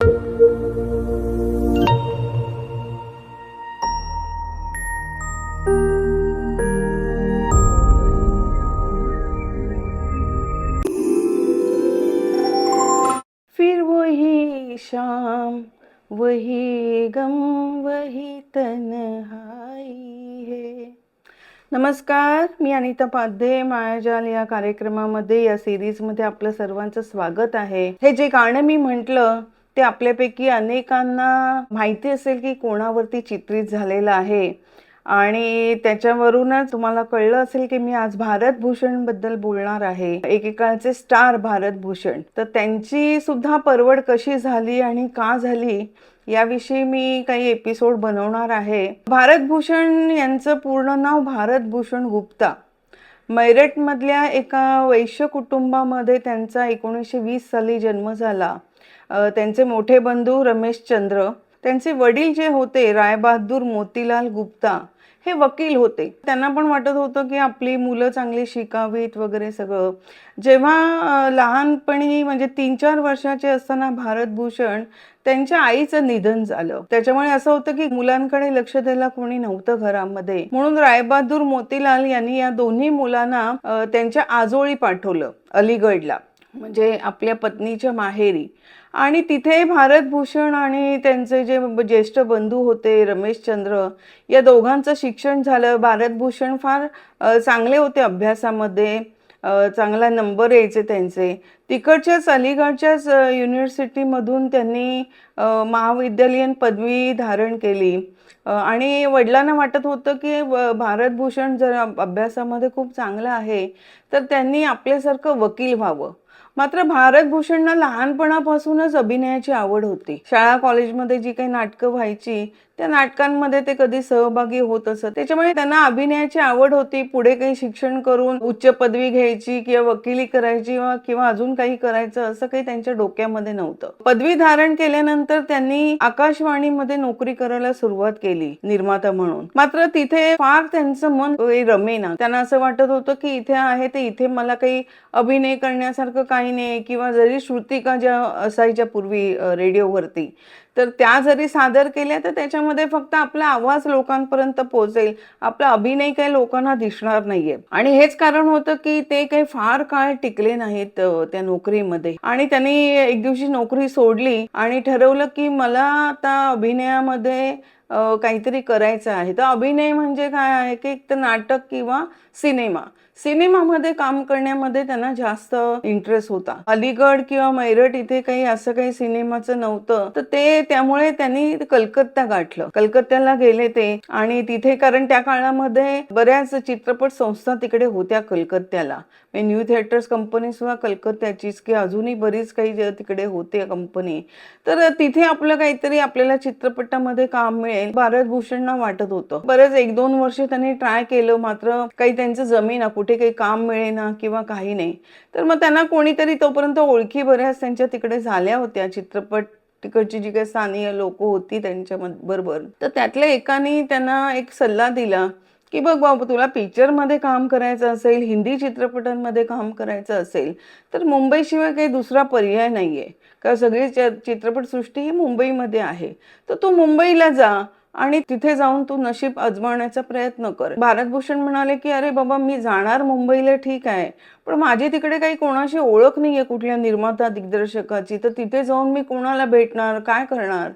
फिर वही शाम वही गम वही तन्हाई है. नमस्कार, मी अनिता पाध्ये. मायाजाल या कार्यक्रमामध्ये, या सिरीजमध्ये आपलं सर्वांचं स्वागत आहे. हे जे गाणं मी म्हटलं ते आपल्यापैकी अनेकांना माहिती असेल की कोणावरती चित्रित झालेलं आहे आणि त्याच्यावरूनच तुम्हाला कळलं असेल की मी आज भारत भूषण बद्दल बोलणार आहे. एकेकाळचे स्टार भारत भूषण, तर त्यांची सुद्धा परवड कशी झाली आणि का झाली याविषयी मी काही एपिसोड बनवणार आहे. भारत भूषण यांचं पूर्ण नाव भारत भूषण गुप्ता. मैरठमधल्या एका वैश्य कुटुंबामध्ये त्यांचा 1920 साली जन्म झाला. त्यांचे मोठे बंधू रमेशचंद्र, त्यांचे वडील जे होते रायबहादूर मोतीलाल गुप्ता, हे वकील होते. त्यांना पण वाटत होतं की आपली मुलं चांगली शिकावीत वगैरे सगळं. जेव्हा लहानपणी म्हणजे 3-4 वर्षाचे असताना भारत भूषण त्यांच्या आईचं निधन झालं. त्याच्यामुळे असं होतं की मुलांकडे लक्ष द्यायला कोणी नव्हतं घरामध्ये. म्हणून रायबहादूर मोतीलाल यांनी या दोन्ही मुलांना त्यांच्या आजोळी पाठवलं, अलीगडला, म्हणजे आपल्या पत्नीच्या माहेरी. आणि तिथे भारत भूषण आणि त्यांचे जे ज्येष्ठ बंधू होते रमेशचंद्र, या दोघांचं शिक्षण झालं. भारत भूषण फार चांगले होते अभ्यासामध्ये, चांगला नंबर यायचे त्यांचे. तिकडच्याच अलीगडच्याच युनिव्हर्सिटीमधून त्यांनी महाविद्यालयीन पदवी धारण केली. आणि वडिलांना वाटत होतं की भारत भूषण जर अभ्यासामध्ये खूप चांगला आहे तर त्यांनी आपल्यासारखं वकील व्हावं. मात्र भारत भूषणला लहानपणापासूनच अभिनयाची आवड होती. शाळा कॉलेजमध्ये जी काही नाटकं व्हायची त्या नाटकांमध्ये ते कधी सहभागी होत असत. त्याच्यामुळे त्यांना अभिनयाची आवड होती. पुढे काही शिक्षण करून उच्च पदवी घ्यायची किंवा वकिली करायची किंवा अजून काही करायचं असं काही त्यांच्या डोक्यामध्ये नव्हतं. पदवी धारण केल्यानंतर त्यांनी आकाशवाणीमध्ये नोकरी करायला सुरुवात केली निर्माता म्हणून. मात्र तिथे फार त्यांचं मन रमेना. त्यांना असं वाटत होतं की इथे आहे ते इथे मला काही अभिनय करण्यासारखं काही नाही, किंवा जरी श्रुतिका ज्या असायच्या पूर्वी रेडिओवरती तर त्या जरी सादर केल्या तर त्याच्यामध्ये फक्त आपला आवाज लोकांपर्यंत पोहोचेल, आपला अभिनय काही लोकांना दिसणार नाहीये. आणि हेच कारण होतं की ते काही फार काळ टिकले नाहीत त्या नोकरीमध्ये. आणि त्यांनी एक दिवशी नोकरी सोडली आणि ठरवलं की मला आता अभिनयामध्ये काहीतरी करायचं आहे. तर अभिनय म्हणजे काय आहे की एक तर नाटक किंवा सिनेमामध्ये काम करण्यामध्ये त्यांना जास्त इंटरेस्ट होता. अलीगड किंवा मैरठ इथे काही असं काही सिनेमाचं नव्हतं, तर त्यामुळे त्यांनी कलकत्ता गाठलं. कलकत्त्याला गेले ते, आणि तिथे कारण त्या काळामध्ये बऱ्याच चित्रपट संस्था तिकडे होत्या कलकत्त्याला. न्यू थिएटर्स कंपनी सुद्धा कलकत्त्याचीच, की अजूनही बरीच काही तिकडे होते कंपनी. तर तिथे आपलं काहीतरी आपल्याला चित्रपटामध्ये काम मिळेल भारत भूषणना वाटत होतं. बरेच 1-2 वर्ष त्यांनी ट्राय केलं, मात्र काही त्यांचं जमेना, कुठे काही काम मिळेना किंवा काही नाही. तर मग त्यांना कोणीतरी, तोपर्यंत ओळखी बऱ्याच त्यांच्या तिकडे झाल्या होत्या, चित्रपट तिकडची जी काही स्थानिक लोक होती त्यांच्या बरोबर. तर त्यातल्या एकाने त्यांना एक सल्ला दिला की बघ बाबा, तुला पिक्चरमध्ये काम करायचं असेल, हिंदी चित्रपटांमध्ये काम करायचं असेल तर मुंबईशिवाय काही दुसरा पर्याय नाहीये, कारण सगळी चित्रपटसृष्टी ही मुंबईमध्ये आहे. तर तू मुंबईला जा आणि तिथे जाऊन तू नशीब आजमावण्याचा प्रयत्न कर. भारत भूषण म्हणाले की अरे बाबा, मी जाणार मुंबईला ठीक आहे, पण माझी तिकडे काही कोणाशी ओळख नाहीये कुठल्या निर्माता दिग्दर्शकाची, तर तिथे जाऊन मी कोणाला भेटणार, काय करणार.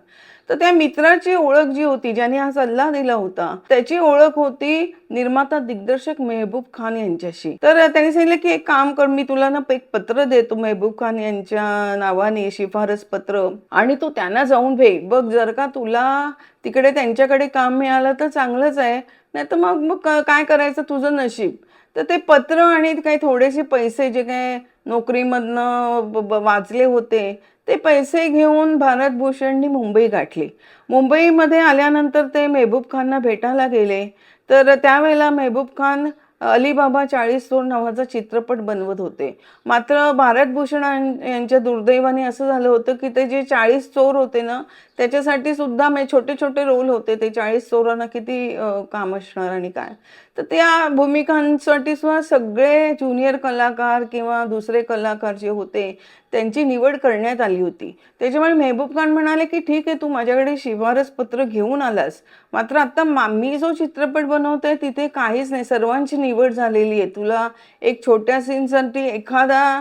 तर त्या मित्राची ओळख जी होती, ज्याने हा सल्ला दिला होता, त्याची ओळख होती निर्माता दिग्दर्शक मेहबूब खान यांच्याशी. तर त्यांनी सांगितलं की एक काम कर, मी तुला ना एक पत्र देतो मेहबूब खान यांच्या नावाने, शिफारस पत्र, आणि तू त्यांना जाऊन भेट बघ. जर का तुला तिकडे त्यांच्याकडे काम मिळालं तर चांगलंच आहे, नाही तर मग काय करायचं तुझं नशीब. तर ते पत्र आणि काही थोडेसे पैसे जे काय नोकरीमधनं वाचले होते, ते पैसे घेऊन भारत भूषणनी मुंबई गाठली. मुंबईमध्ये आल्यानंतर ते मेहबूब खानना भेटायला गेले. तर त्यावेळेला मेहबूब खान अलीबाबा 40 चोर नावाचा चित्रपट बनवत होते. मात्र भारतभूषण यांच्या दुर्दैवाने असं झालं होतं, की ते जे 40 चोर होते ना, त्याच्यासाठी सुद्धा छोटे-छोटे रोल होते. ते 40 चोरांना किती काम असणार आणि काय. तर त्या भूमिकांसाठी सुद्धा सगळे ज्युनियर कलाकार किंवा दुसरे कलाकार जे होते, त्यांची निवड करण्यात आली होती. त्याच्यामुळे मेहबूब खान म्हणाले, की "ठीक आहे, तू माझ्याकडे शिफारस पत्र घेऊन आलास. मात्र आता मी जो चित्रपट बनवतोय तिथे काहीच नाही. सर्वांची निवड झालेली आहे. तुला एक छोट्या सीनसाठी एखादा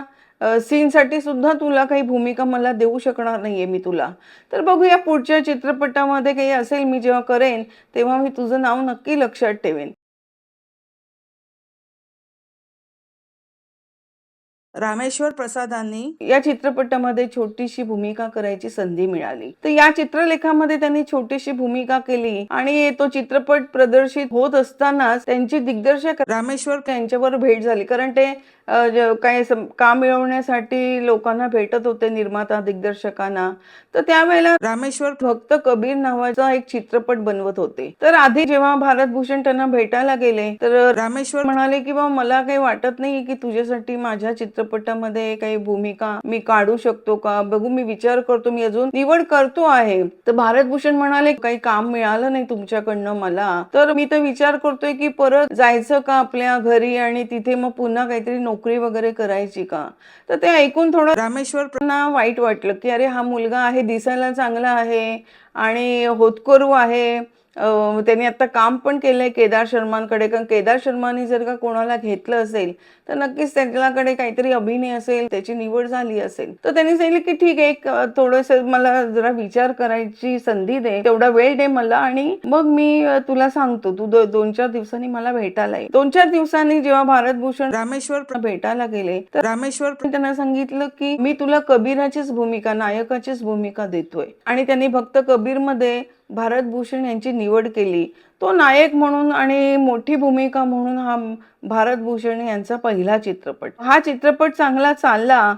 सीनसाठी सुद्धा तुला काही भूमिका मला देऊ शकणार नाहीये मी तुला. तर बघूया पुढच्या चित्रपटामध्ये काही असेल मी जेव्हा करेन, तेव्हा मी तुझं नाव नक्की लक्षात ठेवेन." रामेश्वर प्रसादांनी या चित्रपटामध्ये छोटीशी भूमिका करायची संधी मिळाली. तर या चित्रलेखामध्ये त्यांनी छोटीशी भूमिका केली आणि तो चित्रपट प्रदर्शित होत असतानाच त्यांची दिग्दर्शक रामेश्वर यांच्यावर भेट झाली. कारण ते काही काम मिळवण्यासाठी लोकांना भेटत होते, निर्माता दिग्दर्शकांना. तर त्यावेळेला रामेश्वर भक्त कबीर नावाचा एक चित्रपट बनवत होते. तर आधी जेव्हा भारतभूषण त्यांना भेटायला गेले तर रामेश्वर म्हणाले की "बा मला काही वाटत नाही की तुझ्यासाठी माझ्या चित्रपटामध्ये काही भूमिका मी काढू शकतो का, बघू मी विचार करतो, मी अजून निवड करतो आहे." तर भारतभूषण म्हणाले काही काम मिळालं नाही तुमच्याकडनं मला, तर मी तर विचार करतोय की परत जायचं का आपल्या घरी आणि तिथे मग पुन्हा काहीतरी नोकरी वगैरे करायची का. तर ते ऐकून थोडं रामेश्वरना वाईट वाटलं की अरे हा मुलगा आहे, दिसायला चांगला आहे आणि होतकरू आहे. त्यांनी आता काम पण केलंय केदार शर्मांकडे, कारण केदार शर्मांनी जर का कोणाला घेतलं असेल तर नक्कीच त्याच्याकडे काहीतरी अभिनय असेल, त्याची निवड झाली असेल. तर त्यांनी सांगितलं की ठीक आहे, एक थोडंसं मला जरा विचार करायची संधी दे, तेवढा वेळ दे मला आणि मग मी तुला सांगतो. तू 2-4 दिवसांनी मला भेटायला ये. 2-4 दिवसांनी जेव्हा भारतभूषण रामेश्वर भेटायला गेले तर रामेश्वर त्यांना सांगितलं की मी तुला कबीराचीच भूमिका, नायकाचीच भूमिका देतोय आणि त्यांनी भक्त कबीरमध्ये भारतभूषण यांची निवड केली. तो नायक म्हणून आणि मोठी भूमिका म्हणून हा भारतभूषण यांचा पहिला चित्रपट. हा चित्रपट चांगला चालला.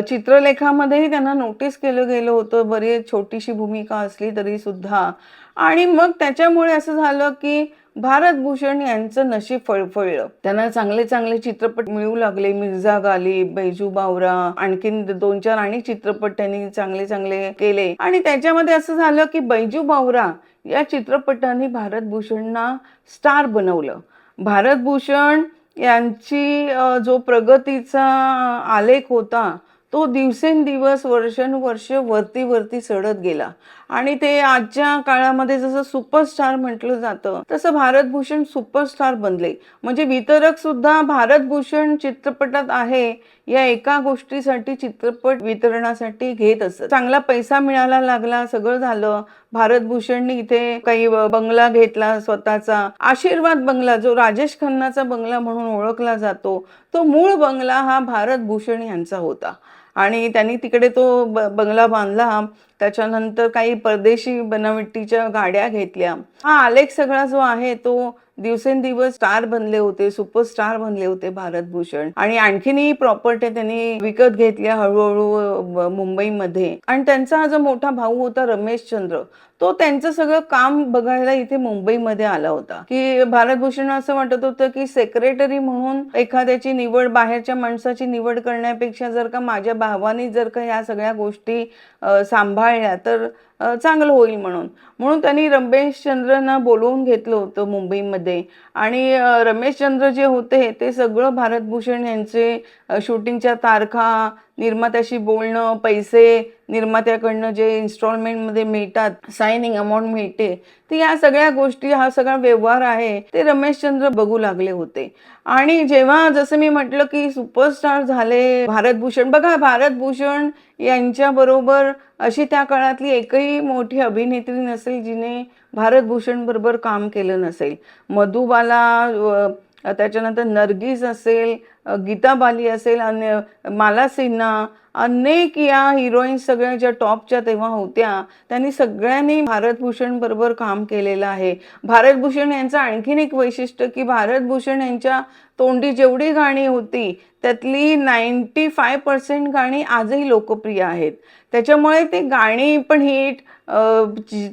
चित्रलेखामध्येही त्यांना नोटीस केलं गेलं होतं. बरी छोटीशी भूमिका असली तरी सुद्धा. आणि मग त्याच्यामुळे असं झालं की भारतभूषण यांचं नशीब फळफळलं. त्यांना चांगले चांगले चित्रपट मिळू लागले. मिर्झा गालिब, बैजू बावरा, आणखीन 2-4 आणि चित्रपट त्यांनी चांगले चांगले केले आणि त्याच्यामध्ये असं झालं की बैजू बावरा या चित्रपटाने भारतभूषणना स्टार बनवलं. भारतभूषण यांची जो प्रगतीचा आलेख होता तो दिवसेंदिवस वर्षानुवर्ष वरती चढत गेला आणि ते आजच्या काळामध्ये जसं सुपरस्टार म्हटलं जातं तसं भारतभूषण सुपरस्टार बनले. म्हणजे वितरक सुद्धा भारतभूषण चित्रपटात आहे या एका गोष्टीसाठी चित्रपट वितरणासाठी घेत असत. चांगला पैसा मिळायला लागला, सगळं झालं. भारतभूषणने इथे काही बंगला घेतला स्वतःचा, आशीर्वाद बंगला, जो राजेश खन्नाचा बंगला म्हणून ओळखला जातो. तो मूळ बंगला हा भारतभूषण यांचा होता आणि त्यांनी तिकडे तो बंगला बांधला. त्याच्यानंतर काही परदेशी बनावटीच्या गाड्या घेतल्या. हा आलेख सगळा जो आहे तो दिवसेंदिवस स्टार बनले होते, सुपरस्टार बनले होते भारतभूषण. आणि आणखीनही प्रॉपर्टी त्यांनी विकत घेतल्या हळूहळू मुंबईमध्ये. आणि त्यांचा हा जो मोठा भाऊ होता रमेश चंद्र, तो त्यांचं सगळं काम बघायला इथे मुंबईमध्ये आला होता. की भारतभूषण असं वाटत होतं की सेक्रेटरी म्हणून एखाद्याची निवड, बाहेरच्या माणसाची निवड करण्यापेक्षा जर का माझ्या भावानी जर का ह्या सगळ्या गोष्टी सांभाळल्या तर चांगलं होईल म्हणून त्यांनी रमेश चंद्रना बोलवून घेतलं होतं मुंबईमध्ये. आणि रमेश चंद्र जे होते ते सगळं भारतभूषण यांचे शूटिंगच्या तारखा, निर्मात्याशी बोलणं, पैसे निर्मात्याकडनं जे इन्स्टॉलमेंटमध्ये मिळतात, सायनिंग अमाऊंट मिळते, तर या सगळ्या गोष्टी, हा सगळा व्यवहार आहे ते रमेशचंद्र बघू लागले होते. आणि जेव्हा जसं मी म्हटलं की सुपरस्टार झाले भारतभूषण, बघा भारतभूषण यांच्याबरोबर अशी त्या काळातली एकही मोठी अभिनेत्री नसेल जिने भारतभूषण बरोबर काम केलं नसेल. मधुबाला, त्याच्यानंतर नर्गिस असेल, गीता बाली असेल, माला सिन्हा, अनेक या हिरोईन्स सगळ्या ज्या टॉपच्या तेव्हा होत्या, त्यांनी सगळ्यांनी भारत भूषण बरोबर काम केलेलं आहे. भारत भूषण यांचं आणखीन एक वैशिष्ट्य की भारत भूषण यांच्या तोंडी जेवढी गाणी होती त्यातली 95% गाणी आजही लोकप्रिय आहेत. त्याच्यामुळे ते गाणी पण हिट,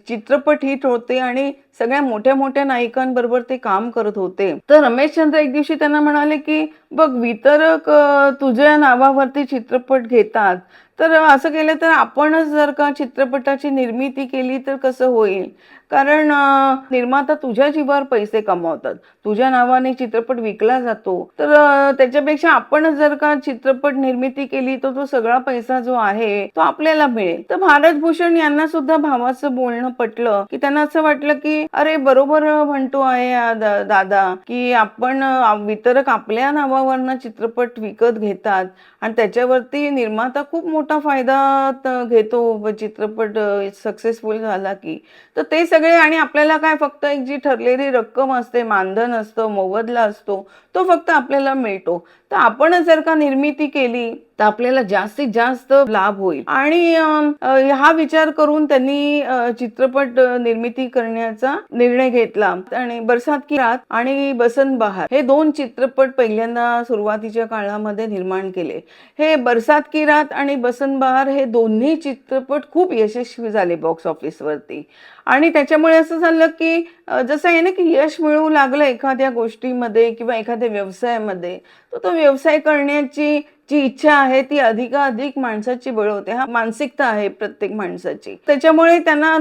चित्रपट हिट होते आणि सगळ्या मोठ्या मोठ्या नायिकांबरोबर ते काम करत होते. तर रमेश चंद्र एक दिवशी त्यांना म्हणाले की बघ, वितरक तुझ्या नावावरती चित्रपट घेतात, तर असं केलं तर आपणच जर का चित्रपटाची निर्मिती केली तर कसं होईल? कारण निर्माता तुझ्या जीवावर पैसे कमावतात, तुझ्या नावाने चित्रपट विकला जातो, तर त्याच्यापेक्षा आपणच जर का चित्रपट निर्मिती केली तर तो सगळा पैसा जो आहे तो आपल्याला मिळेल. तर भारत भूषण यांना सुद्धा भावाचं बोलणं पटलं, की त्यांना असं वाटलं की अरे बरोबर म्हणतो आहे दादा, की आपण वितरक आपल्या नावावरनं चित्रपट विकत घेतात आणि त्याच्यावरती निर्माता खूप मोठा फायदा घेतो चित्रपट सक्सेसफुल झाला की. तर ते सगळे, आणि आपल्याला काय फक्त एक जी ठरलेली रक्कम असते, मानधन असतं, मोबदला असतो, तो फक्त आपल्याला मिळतो. तर आपण जर का निर्मिती केली तर आपल्याला जास्तीत जास्त लाभ होईल. आणि हा विचार करून त्यांनी चित्रपट निर्मिती करण्याचा निर्णय घेतला आणि बरसात की रात आणि बसंत बहार हे 2 चित्रपट पहिल्यांदा सुरुवातीच्या काळामध्ये निर्माण केले. हे बरसात की रात आणि बसंत बहार हे दोन्ही चित्रपट खूप यशस्वी झाले बॉक्स ऑफिसवरती. आणि त्याच्यामुळे असं झालं की जसं आहे ना की यश मिळू लागलं एखाद्या गोष्टीमध्ये किंवा एखाद्या व्यवसायामध्ये, तर तो व्यवसाय करण्याची जी इच्छा आहे ती अधिकाधिक माणसाची बळवते. हा मानसिकता आहे प्रत्येक माणसाची. त्याच्यामुळे त्यांना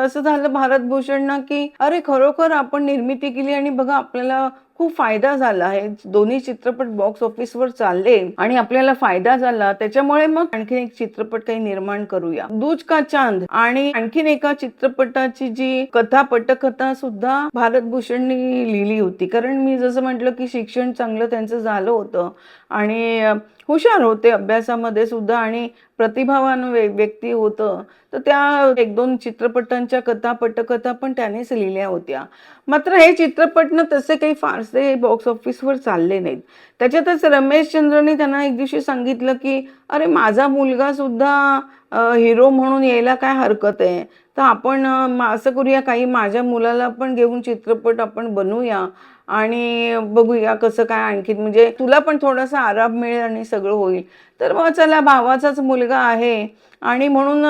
असं झालं भारत भूषणना की अरे खरोखर आपण निर्मिती केली आणि बघा आपल्याला खूप फायदा झाला आहे, दोन्ही चित्रपट बॉक्स ऑफिसवर चालले आणि आपल्याला फायदा झाला, त्याच्यामुळे मग आणखीन एक चित्रपट काही निर्माण करूया. दूज का चांद आणि आणखीन एका चित्रपटाची जी कथा, पटकथा सुद्धा भारत भूषणनी लिहिली होती. कारण मी जसं म्हटलं की शिक्षण चांगलं त्यांचं झालं होतं आणि हुशार होते अभ्यासामध्ये सुद्धा आणि प्रतिभावान व्यक्ती होतं. तर त्या 1-2 चित्रपटांच्या कथा, पटकथा पण त्यानेच लिहिल्या होत्या. मात्र हे चित्रपट ना तसे काही फारसे बॉक्स ऑफिसवर चालले नाहीत. त्याच्यातच रमेश चंद्रनी त्यांना एक दिवशी सांगितलं की अरे माझा मुलगा सुद्धा हिरो म्हणून यायला काय हरकत आहे, तर आपण असं करूया, काही माझ्या मुलाला पण घेऊन चित्रपट आपण बनवूया आणि बघूया कसं काय आणखीन, म्हणजे तुला पण थोडासा आराम मिळेल आणि सगळं होईल. तर मग चला, भावाचाच मुलगा आहे आणि म्हणून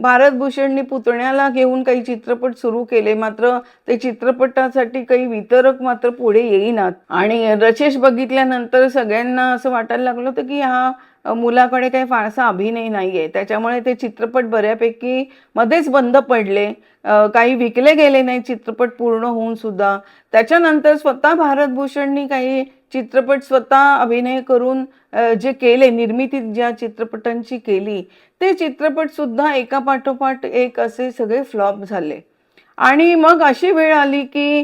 भारत भूषणनी पुतण्याला घेऊन काही चित्रपट सुरू केले. मात्र ते चित्रपटासाठी काही वितरक मात्र पुढे येईनात आणि रचेश बघितल्यानंतर सगळ्यांना असं वाटायला लागलं होतं की हा मुलाकडे काही फारसा अभिनय नाहीये. त्याच्यामुळे ते चित्रपट बऱ्यापैकी मध्येच बंद पडले, काही विकले गेले नाही चित्रपट पूर्ण होऊन सुद्धा. त्याच्यानंतर स्वतः भारत भूषणनी काही चित्रपट स्वतः अभिनय करून जे केले, निर्मिती ज्या चित्रपटांची केली, ते चित्रपट सुद्धा एका पाठोपाठ एक असे सगळे फ्लॉप झाले. आणि मग अशी वेळ आली की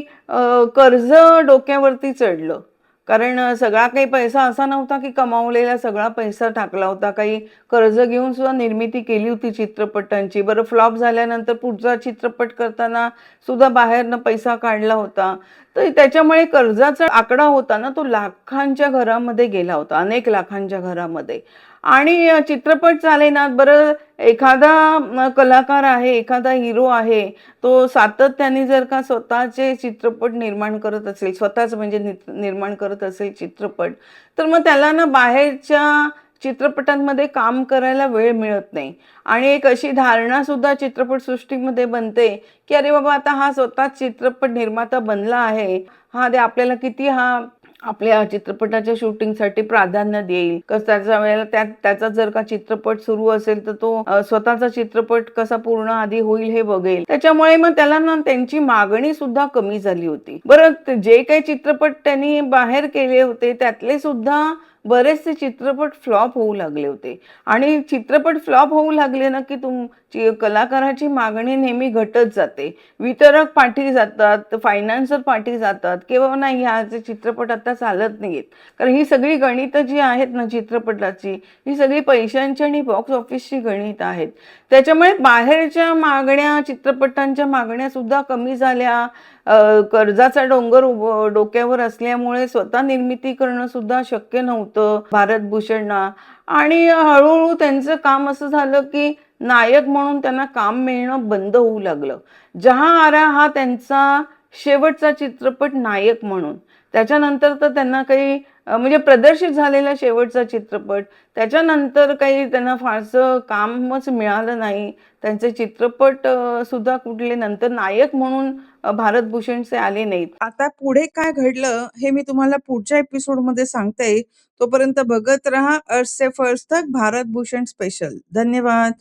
कर्ज डोक्यावरती चढलं. कारण सगळा काही पैसा असा नव्हता की कमावलेला सगळा पैसा टाकला होता. काही कर्ज घेऊन सुद्धा निर्मिती केली होती चित्रपटांची. बरं, फ्लॉप झाल्यानंतर पुढचा चित्रपट करताना सुद्धा बाहेरनं पैसा काढला होता. तर त्याच्यामुळे कर्जाचा आकडा होता ना, तो लाखांच्या घरामध्ये गेला होता, अनेक लाखांच्या घरामध्ये. आणि चित्रपट चालेनात. बरं, एखादा कलाकार आहे, एखादा हिरो आहे, तो सातत्याने जर का स्वतःचे चित्रपट निर्माण करत असेल, स्वतःच म्हणजे निर्माण करत असेल चित्रपट, तर मग त्याला ना बाहेरच्या चित्रपटांमध्ये काम करायला वेळ मिळत नाही. आणि एक अशी धारणा सुद्धा चित्रपटसृष्टीमध्ये बनते की अरे बाबा, आता हा स्वतःच चित्रपट निर्माता बनला आहे, हा आपल्याला किती आपल्या चित्रपटाच्या शूटिंगसाठी प्राधान्य देईल, त्याच्या वेळेला त्याचा जर का चित्रपट सुरू असेल तर तो स्वतःचा चित्रपट कसा पूर्ण आधी होईल हे बघेल. त्याच्यामुळे मग त्याला ना त्यांची मागणी सुद्धा कमी झाली होती. बरं, जे काही चित्रपट त्यांनी बाहेर केले होते त्यातले सुद्धा बरेचसे चित्रपट फ्लॉप होऊ लागले होते. आणि चित्रपट फ्लॉप होऊ लागले ना की तुमची कलाकाराची मागणी नेहमी घटत जाते. वितरक पाठी जातात, फायनान्सर पाठी जातात, किंवा नाही ह्याचे चित्रपट आता चालत नाहीत. कारण ही सगळी गणितं जी आहेत ना चित्रपटाची, ही सगळी पैशांची आणि बॉक्स ऑफिसची गणित आहेत. त्याच्यामुळे बाहेरच्या मागण्या, चित्रपटांच्या मागण्या सुद्धा कमी झाल्या. कर्जाचा डोंगर डोक्यावर असल्यामुळे स्वतः निर्मिती करणं सुद्धा शक्य नव्हतं. होतं भारतभूषणना आणि हळूहळू त्यांचं काम असं झालं की नायक म्हणून त्यांना काम मिळणं बंद होऊ लागलं. जहां आरा हा त्यांचा शेवटचा चित्रपट नायक म्हणून. त्याच्यानंतर तर त्यांना काही म्हणजे प्रदर्शित झालेला शेवटचा चित्रपट. त्याच्यानंतर काही त्यांना फारसं कामच मिळालं नाही. त्यांचे चित्रपट सुद्धा कुठले नंतर नायक म्हणून भारतभूषणचे आले नाहीत. आता पुढे काय घडलं हे मी तुम्हाला पुढच्या एपिसोडमध्ये सांगते. तोपर्यंत बघत रहा अर्थ से फर्स्ट तक भारत भूषण स्पेशल. धन्यवाद.